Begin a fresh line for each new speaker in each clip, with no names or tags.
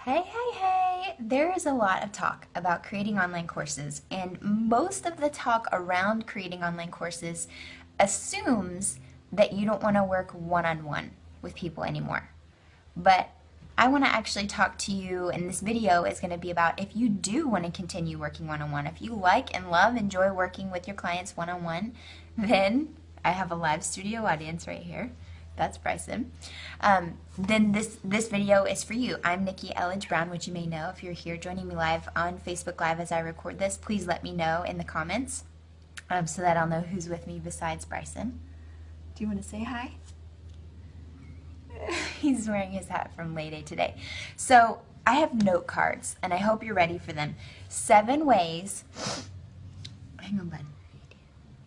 Hey, hey, hey! There is a lot of talk about creating online courses, and most of the talk around creating online courses assumes that you don't want to work one-on-one with people anymore. But I want to actually talk to you, and this video is going to be about if you do want to continue working one-on-one, if you like and enjoy working with your clients one-on-one, then I have a live studio audience right here. That's Bryson. Then this video is for you. I'm Nikki Elledge Brown, which you may know if you're here joining me live on Facebook Live as I record this. Please let me know in the comments so that I'll know who's with me besides Bryson. Do you want to say hi? He's wearing his hat from Lay Day today. So I have note cards, and I hope you're ready for them. 7 ways. Hang on, bud.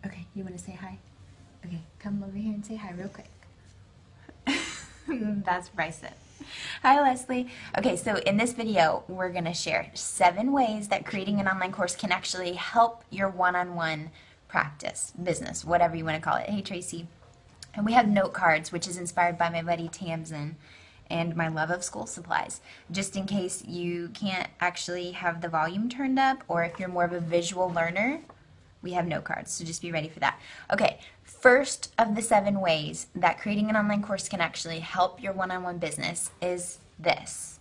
Okay, you want to say hi? Okay, come over here and say hi real quick. That's Bryson. Hi, Leslie. Okay, so in this video, we're going to share 7 ways that creating an online course can actually help your one-on-one practice, business, whatever you want to call it. Hey, Tracy. And we have note cards, which is inspired by my buddy Tamsin and my love of school supplies. Just in case you can't actually have the volume turned up, or if you're more of a visual learner, we have note cards, so just be ready for that. Okay, first of the 7 ways that creating an online course can actually help your one-on-one business is this.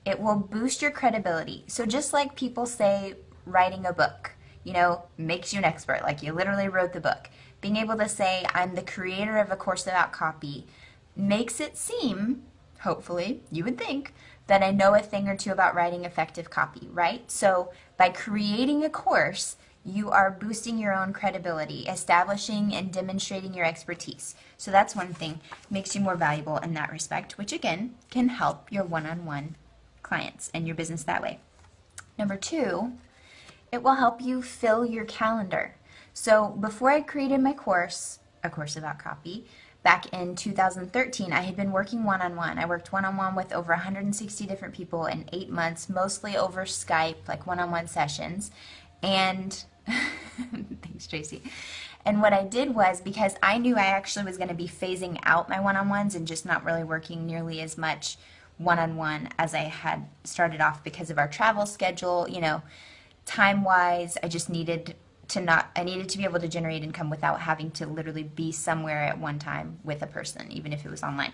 It will boost your credibility. So just like people say writing a book, you know, makes you an expert, like you literally wrote the book. Being able to say, I'm the creator of a course about copy, makes it seem, hopefully, you would think, that I know a thing or two about writing effective copy, right? So by creating a course, you are boosting your own credibility, establishing and demonstrating your expertise. So that's one thing, makes you more valuable in that respect, which again, can help your one-on-one clients and your business that way. Number 2, it will help you fill your calendar. So before I created my course, a course about copy, back in 2013, I had been working one-on-one. I worked one-on-one with over 160 different people in 8 months, mostly over Skype, like one-on-one sessions. And thanks, Tracy. And what I did was, because I knew I actually was going to be phasing out my one-on-ones and just not really working nearly as much one-on-one as I had started off because of our travel schedule, you know, time-wise, I just needed I needed to be able to generate income without having to literally be somewhere at one time with a person, even if it was online.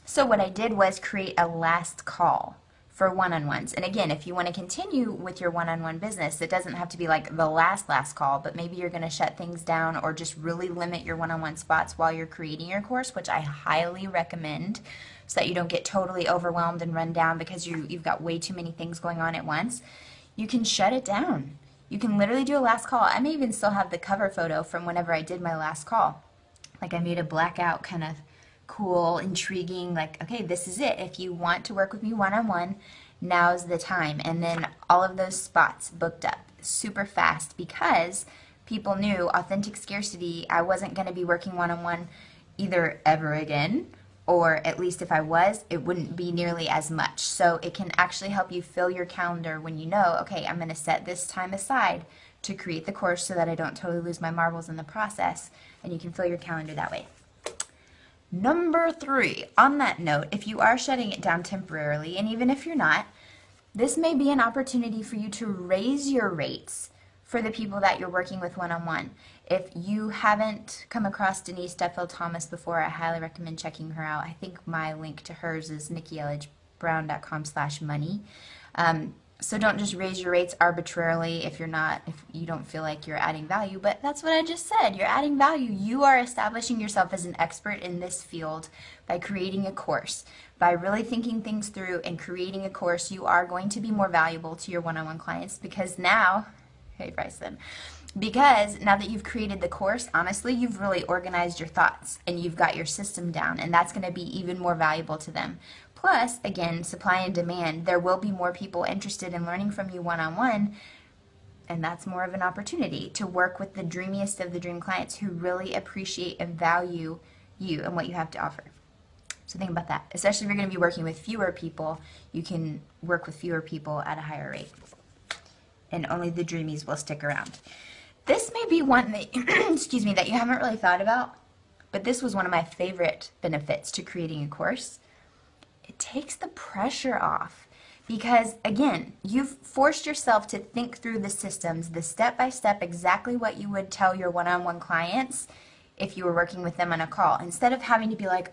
So what I did was create a last call for one-on-ones. And again, if you want to continue with your one-on-one business, it doesn't have to be like the last call, but maybe you're going to shut things down or just really limit your one-on-one spots while you're creating your course, which I highly recommend, so that you don't get totally overwhelmed and run down because you've got way too many things going on at once. You can shut it down. You can literally do a last call. I may even still have the cover photo from whenever I did my last call. Like I made a blackout kind of cool, intriguing, like, okay, this is it. If you want to work with me one-on-one, now's the time. And then all of those spots booked up super fast because people knew authentic scarcity. I wasn't going to be working one-on-one either ever again, or at least if I was, it wouldn't be nearly as much. So it can actually help you fill your calendar when you know, okay, I'm going to set this time aside to create the course so that I don't totally lose my marbles in the process, and you can fill your calendar that way. Number 3, on that note, if you are shutting it down temporarily, and even if you're not, this may be an opportunity for you to raise your rates for the people that you're working with one-on-one. If you haven't come across Denise Duffield-Thomas before, I highly recommend checking her out. I think my link to hers is nikkieelledgebrown.com/money. So don't just raise your rates arbitrarily if you don't feel like you're adding value, but that's what I just said. You're adding value. You are establishing yourself as an expert in this field by creating a course. By really thinking things through and creating a course, you are going to be more valuable to your one-on-one clients because now, hey Bryson, because now that you've created the course, honestly, you've really organized your thoughts and you've got your system down, and that's going to be even more valuable to them. Plus, again, supply and demand, there will be more people interested in learning from you one-on-one, and that's more of an opportunity to work with the dreamiest of the dream clients who really appreciate and value you and what you have to offer. So think about that. Especially if you're going to be working with fewer people, you can work with fewer people at a higher rate. And only the dreamies will stick around. This may be one that, excuse me, that you haven't really thought about, but this was one of my favorite benefits to creating a course. It takes the pressure off Because again, you've forced yourself to think through the systems, the step-by-step, exactly what you would tell your one-on-one clients if you were working with them on a call, instead of having to be like,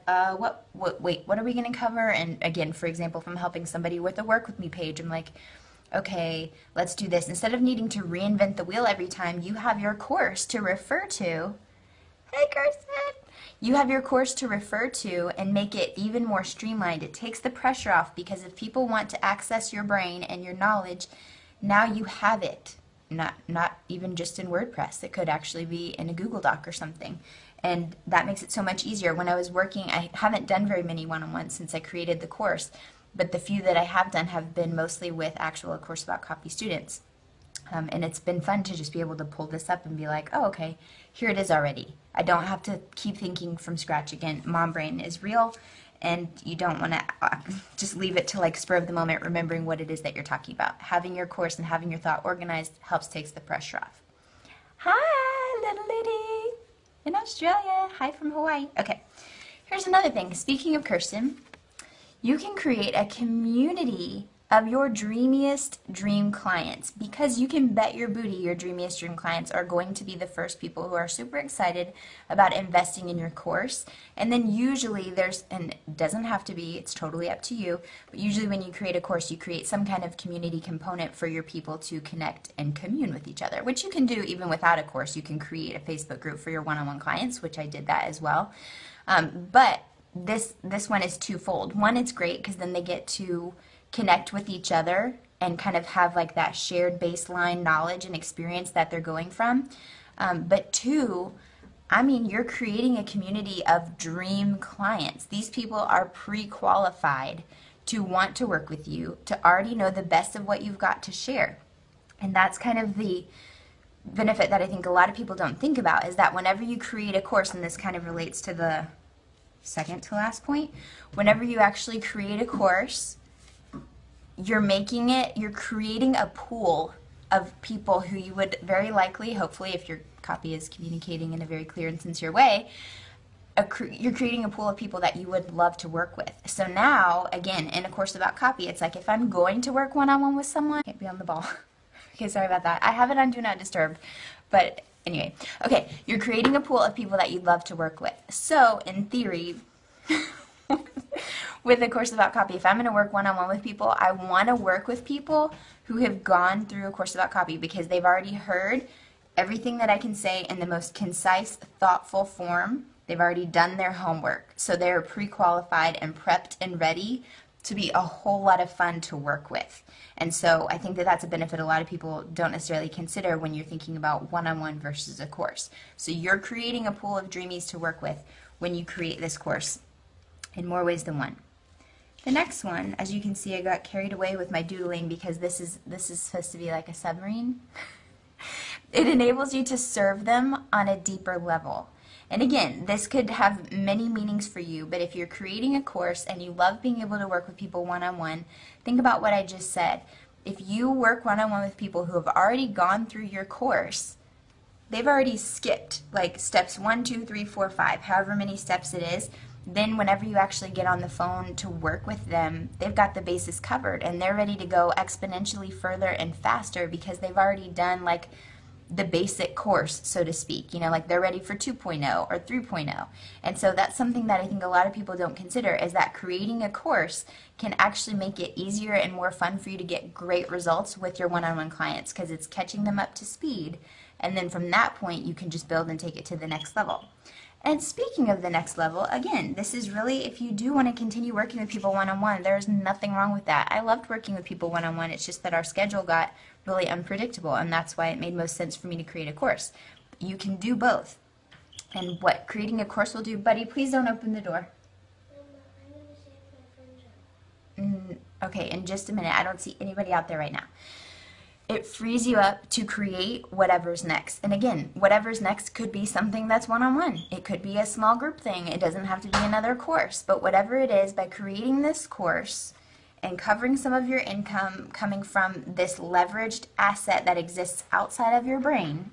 wait, what are we going to cover? And again, for example, if I'm helping somebody with a work with me page, I'm like, okay, let's do this. Instead of needing to reinvent the wheel every time, you have your course to refer to. Hey, Kirsten! You have your course to refer to and make it even more streamlined. It takes the pressure off, because if people want to access your brain and your knowledge, now you have it. Not even just in WordPress. It could actually be in a Google Doc or something. And that makes it so much easier. When I was working, I haven't done very many one-on-ones since I created the course, but the few that I have done have been mostly with actual A Course About Copy students. And it's been fun to just be able to pull this up and be like, oh, okay, here it is already. I don't have to keep thinking from scratch again. Mom brain is real, and you don't want to just leave it to like spur of the moment, remembering what it is that you're talking about. Having your course and having your thought organized helps takes the pressure off. Hi, little lady in Australia. Hi from Hawaii. Okay, here's another thing. Speaking of Kirsten, you can create a community of your dreamiest dream clients, because you can bet your booty your dreamiest dream clients are going to be the first people who are super excited about investing in your course. And then usually there's, and it doesn't have to be, it's totally up to you, but usually when you create a course, you create some kind of community component for your people to connect and commune with each other, which you can do even without a course. You can create a Facebook group for your one-on-one clients, which I did that as well. But this one is twofold. One, it's great because then they get to connect with each other and kind of have like that shared baseline knowledge and experience that they're going from. But two, I mean, you're creating a community of dream clients. These people are pre-qualified to want to work with you, to already know the best of what you've got to share. And that's kind of the benefit that I think a lot of people don't think about, is that whenever you create a course, and this kind of relates to the second to last point, whenever you actually create a course, you're creating a pool of people who you would very likely, hopefully, if your copy is communicating in a very clear and sincere way, you're creating a pool of people that you would love to work with. So now, again, in A Course About Copy, it's like if I'm going to work one-on-one with someone, I can't be on the ball. Okay, sorry about that. I have it on Do Not Disturb, but anyway. Okay, you're creating a pool of people that you'd love to work with. So, in theory, with A Course About Copy, if I'm going to work one-on-one with people, I want to work with people who have gone through A Course About Copy, because they've already heard everything that I can say in the most concise, thoughtful form. They've already done their homework, so they're pre-qualified and prepped and ready to be a whole lot of fun to work with. And so I think that that's a benefit a lot of people don't necessarily consider when you're thinking about one-on-one versus a course. So you're creating a pool of dreamies to work with when you create this course in more ways than one. The next one, as you can see, I got carried away with my doodling because this is supposed to be like a submarine. It enables you to serve them on a deeper level. And again, this could have many meanings for you, but if you're creating a course and you love being able to work with people one-on-one, think about what I just said. If you work one-on-one with people who have already gone through your course, they've already skipped like steps 1, 2, 3, 4, 5, however many steps it is. Then whenever you actually get on the phone to work with them, they've got the bases covered and they're ready to go exponentially further and faster because they've already done like the basic course, so to speak. You know, like they're ready for 2.0 or 3.0. And so that's something that I think a lot of people don't consider, is that creating a course can actually make it easier and more fun for you to get great results with your one-on-one clients, because it's catching them up to speed. And then from that point, you can just build and take it to the next level. And speaking of the next level, again, this is really, if you do want to continue working with people one-on-one, there's nothing wrong with that. I loved working with people one-on-one. It's just that our schedule got really unpredictable, and that's why it made most sense for me to create a course. You can do both. And what creating a course will do, buddy, please don't open the door. Okay, in just a minute. I don't see anybody out there right now. It frees you up to create whatever's next. And again, whatever's next could be something that's one-on-one. It could be a small group thing. It doesn't have to be another course. But whatever it is, by creating this course and covering some of your income coming from this leveraged asset that exists outside of your brain,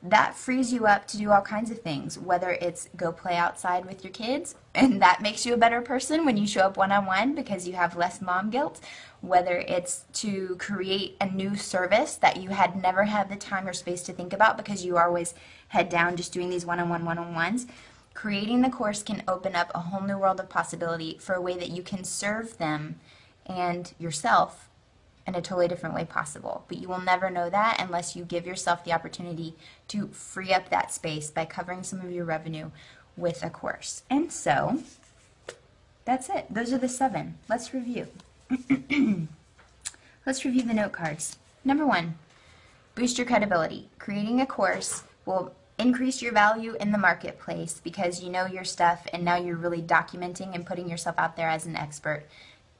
that frees you up to do all kinds of things, whether it's go play outside with your kids, and that makes you a better person when you show up one-on-one because you have less mom guilt, whether it's to create a new service that you had never had the time or space to think about because you are always head down just doing these one-on-ones. Creating the course can open up a whole new world of possibility for a way that you can serve them and yourself in a totally different way possible. But you will never know that unless you give yourself the opportunity to free up that space by covering some of your revenue with a course. And so, that's it. Those are the 7. Let's review. Let's review the note cards. Number 1, boost your credibility. Creating a course will increase your value in the marketplace because you know your stuff and now you're really documenting and putting yourself out there as an expert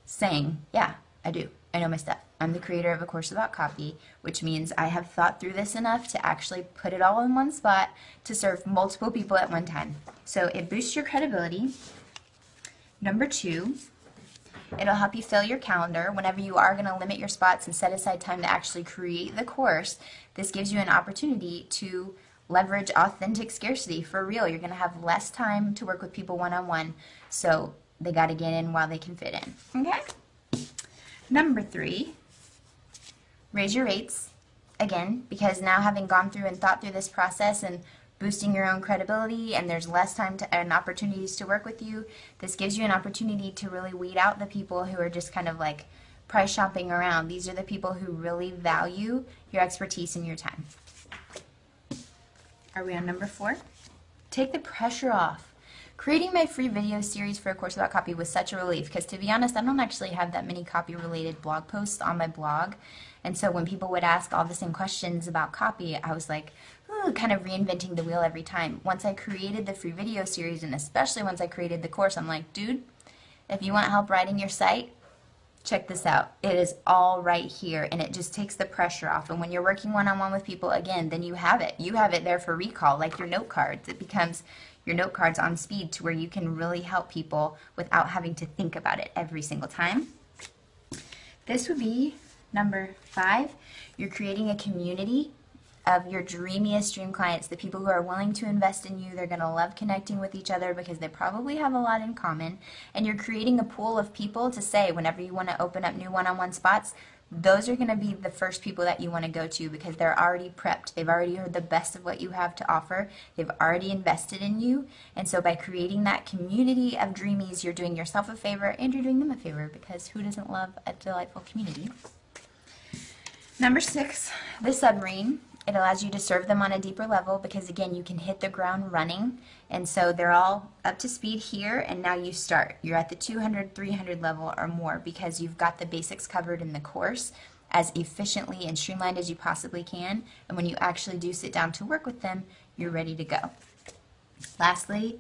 saying, yeah, I do. I know my stuff. I'm the creator of a course about copy, which means I have thought through this enough to actually put it all in one spot to serve multiple people at one time. So it boosts your credibility. Number 2, it'll help you fill your calendar. Whenever you are going to limit your spots and set aside time to actually create the course, this gives you an opportunity to leverage authentic scarcity. For real, you're going to have less time to work with people one-on-one, so they got to get in while they can fit in. Okay? Number 3, raise your rates. Again, because now having gone through and thought through this process and boosting your own credibility and there's less time and opportunities to work with you, this gives you an opportunity to really weed out the people who are just kind of like price shopping around. These are the people who really value your expertise and your time. Are we on number 4? Take the pressure off. Creating my free video series for A Course About Copy was such a relief because, to be honest, I don't actually have that many copy-related blog posts on my blog. And so when people would ask all the same questions about copy, I was like, ooh, kind of reinventing the wheel every time. Once I created the free video series, and especially once I created the course, I'm like, dude, if you want help writing your site, check this out. It is all right here, and it just takes the pressure off. And when you're working one-on-one with people, again, then you have it. You have it there for recall, like your note cards. It becomes your note cards on speed to where you can really help people without having to think about it every single time. This would be number 5. You're creating a community of your dreamiest dream clients, the people who are willing to invest in you. They're going to love connecting with each other because they probably have a lot in common. And you're creating a pool of people to say whenever you want to open up new one-on-one spots, those are going to be the first people that you want to go to because they're already prepped. They've already heard the best of what you have to offer. They've already invested in you. And so by creating that community of dreamies, you're doing yourself a favor and you're doing them a favor because who doesn't love a delightful community? Number 6, the submarine. It allows you to serve them on a deeper level because, again, you can hit the ground running. And so they're all up to speed here, and now you start. You're at the 200, 300 level or more because you've got the basics covered in the course as efficiently and streamlined as you possibly can. And when you actually do sit down to work with them, you're ready to go. Lastly,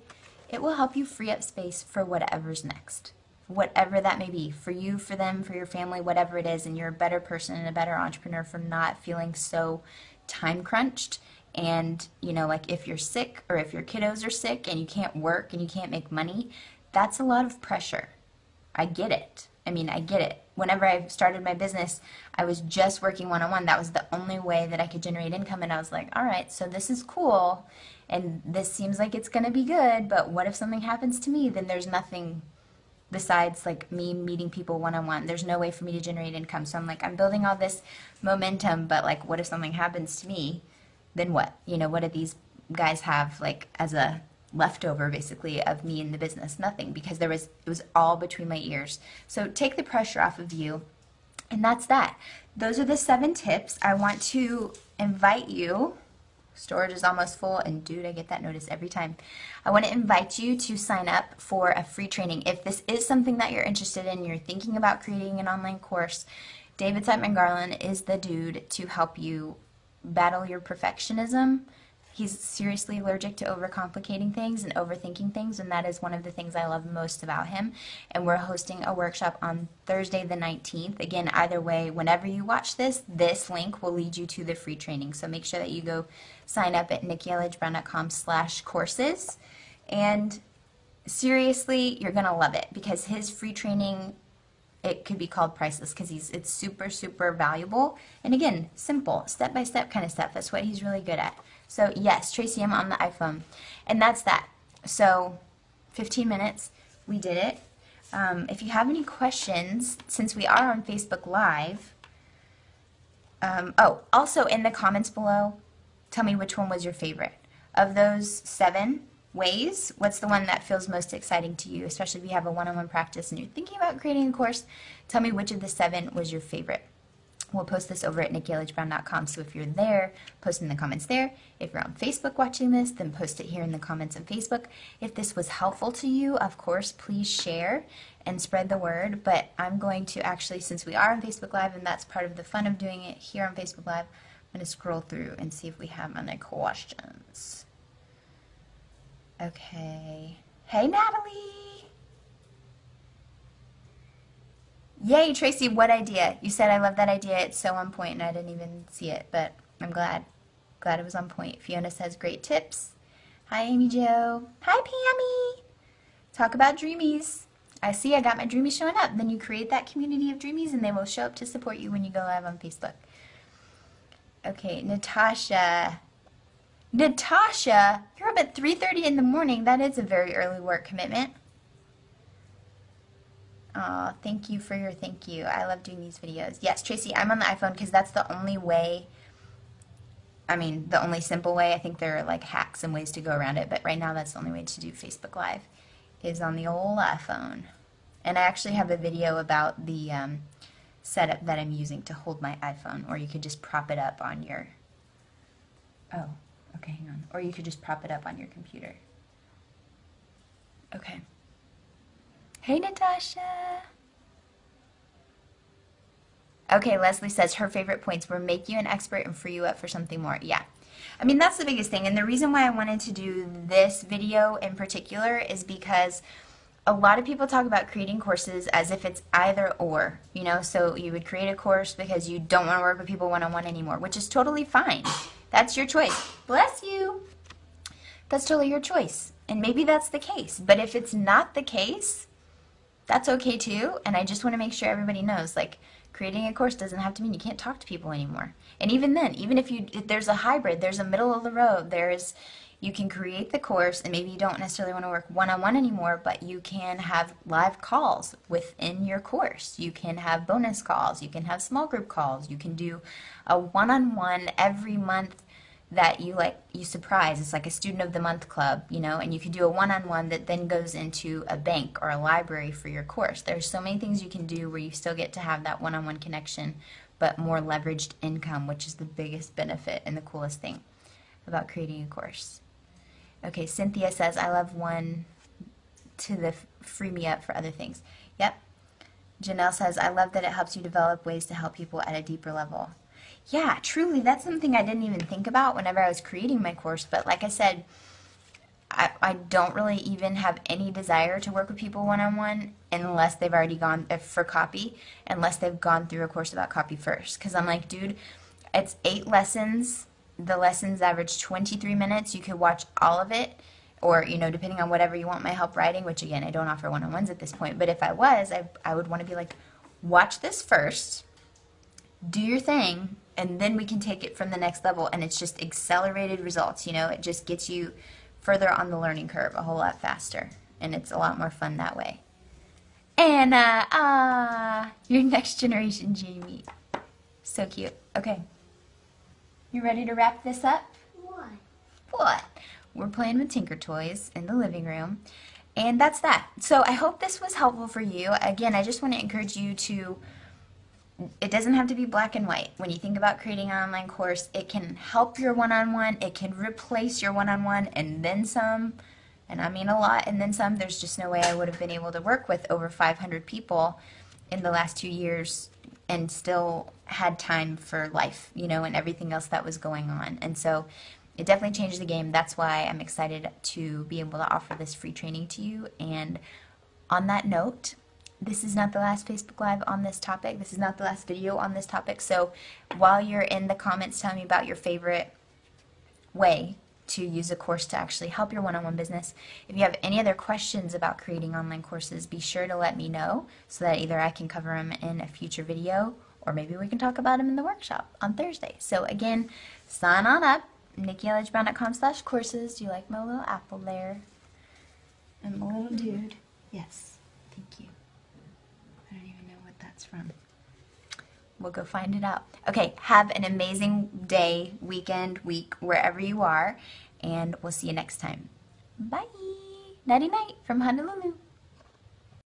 it will help you free up space for whatever's next. Whatever that may be, for you, for them, for your family, whatever it is, and you're a better person and a better entrepreneur for not feeling so time crunched. And you know, like if you're sick or if your kiddos are sick and you can't work and you can't make money, that's a lot of pressure. I get it. I mean, I get it. Whenever I started my business, I was just working one-on-one. That was the only way that I could generate income, and I was like, all right, so this is cool and this seems like it's going to be good, but what if something happens to me? Then there's nothing besides like me meeting people one-on-one. There's no way for me to generate income. So I'm like, I'm building all this momentum, but like, what if something happens to me? Then what? You know, what do these guys have like as a leftover basically of me in the business? Nothing, because it was all between my ears. So take the pressure off of you, and that's that. Those are the 7 tips. I want to invite you. Storage is almost full, and dude, I get that notice every time. I want to invite you to sign up for a free training. If this is something that you're interested in, you're thinking about creating an online course, David Siteman Garland is the dude to help you battle your perfectionism. He's seriously allergic to overcomplicating things and overthinking things, and that is one of the things I love most about him. And we're hosting a workshop on Thursday the 19th. Again, either way, whenever you watch this, this link will lead you to the free training. So make sure that you go sign up at nikkieelledgebrown.com/courses. And seriously, you're going to love it because his free training, it could be called priceless because it's super, super valuable. And again, simple, step-by-step kind of stuff. That's what he's really good at. So yes, Tracy, I'm on the iPhone. And that's that. So 15 minutes, we did it. If you have any questions, since we are on Facebook Live, oh, also in the comments below, tell me which one was your favorite. Of those 7 ways, what's the one that feels most exciting to you, especially if you have a one-on-one practice and you're thinking about creating a course? Tell me which of the 7 was your favorite. We'll post this over at nikkieelledgebrown.com, so if you're there, post in the comments there. If you're on Facebook watching this, then post it here in the comments on Facebook. If this was helpful to you, of course, please share and spread the word. But I'm going to actually, since we are on Facebook Live, and that's part of the fun of doing it here on Facebook Live, I'm going to scroll through and see if we have any questions. Okay. Hey, Natalie! Yay, Tracy, what idea? You said I love that idea. It's so on point, and I didn't even see it, but I'm glad. Glad it was on point. Fiona says, great tips. Hi, Amy Jo. Hi, Pammy. Talk about dreamies. I see I got my dreamies showing up. Then you create that community of dreamies, and they will show up to support you when you go live on Facebook. Okay, Natasha. Natasha, you're up at 3:30 in the morning. That is a very early work commitment. Oh, thank you for your thank you. I love doing these videos. Yes, Tracy, I'm on the iPhone because that's the only way, I mean, the only simple way. I think there are like hacks and ways to go around it, but right now that's the only way to do Facebook Live is on the old iPhone. And I actually have a video about the setup that I'm using to hold my iPhone, or you could just prop it up on your, oh, okay, hang on. Or you could just prop it up on your computer. Okay. Hey, Natasha. Okay, Leslie says her favorite points were make you an expert and free you up for something more. Yeah. I mean, that's the biggest thing. And the reason why I wanted to do this video in particular is because a lot of people talk about creating courses as if it's either or, you know, so you would create a course because you don't want to work with people one-on-one anymore, which is totally fine. That's your choice. Bless you. That's totally your choice. And maybe that's the case. But if it's not the case, that's okay too, and I just want to make sure everybody knows, like, creating a course doesn't have to mean you can't talk to people anymore. And even then, even if there's a hybrid, there's a middle of the road, you can create the course, and maybe you don't necessarily want to work one-on-one anymore, but you can have live calls within your course. You can have bonus calls, you can have small group calls, you can do a one-on-one every month that you surprise. It's like a student of the month club, you know, and you can do a one-on-one that then goes into a bank or a library for your course. There's so many things you can do where you still get to have that one-on-one connection, but more leveraged income, which is the biggest benefit and the coolest thing about creating a course. Okay, Cynthia says, I love one to free me up for other things. Yep. Janelle says, I love that it helps you develop ways to help people at a deeper level. Yeah, truly, that's something I didn't even think about whenever I was creating my course, but like I said, I don't really even have any desire to work with people one-on-one unless they've already gone for copy, unless they've gone through a course about copy first, because I'm like, dude, it's 8 lessons, the lessons average 23 minutes, you could watch all of it, or, you know, depending on whatever you want my help writing, which again, I don't offer one-on-ones at this point, but if I was, I would want to be like, watch this first, do your thing, and then we can take it from the next level, and it's just accelerated results, you know, it just gets you further on the learning curve a whole lot faster, and it's a lot more fun that way. Anna, your next generation Jamie. So cute. Okay. You ready to wrap this up?
What?
What? We're playing with Tinker Toys in the living room, and that's that. So I hope this was helpful for you. Again, I just want to encourage you to, it doesn't have to be black and white. When you think about creating an online course, it can help your one-on-one, it can replace your one-on-one, and then some, and I mean a lot, and then some. There's just no way I would have been able to work with over 500 people in the last 2 years and still had time for life, you know, and everything else that was going on. And so it definitely changed the game. That's why I'm excited to be able to offer this free training to you. And on that note, this is not the last Facebook Live on this topic. This is not the last video on this topic. So while you're in the comments telling me about your favorite way to use a course to actually help your one-on-one business, if you have any other questions about creating online courses, be sure to let me know so that either I can cover them in a future video or maybe we can talk about them in the workshop on Thursday. So again, sign on up. NikkiElledgeBrown.com/courses. Do you like my little apple there? And my little dude. Yes. Thank you. I don't even know what that's from. We'll go find it out. Okay, have an amazing day, weekend, week, wherever you are, and we'll see you next time. Bye. Nighty night from Honolulu.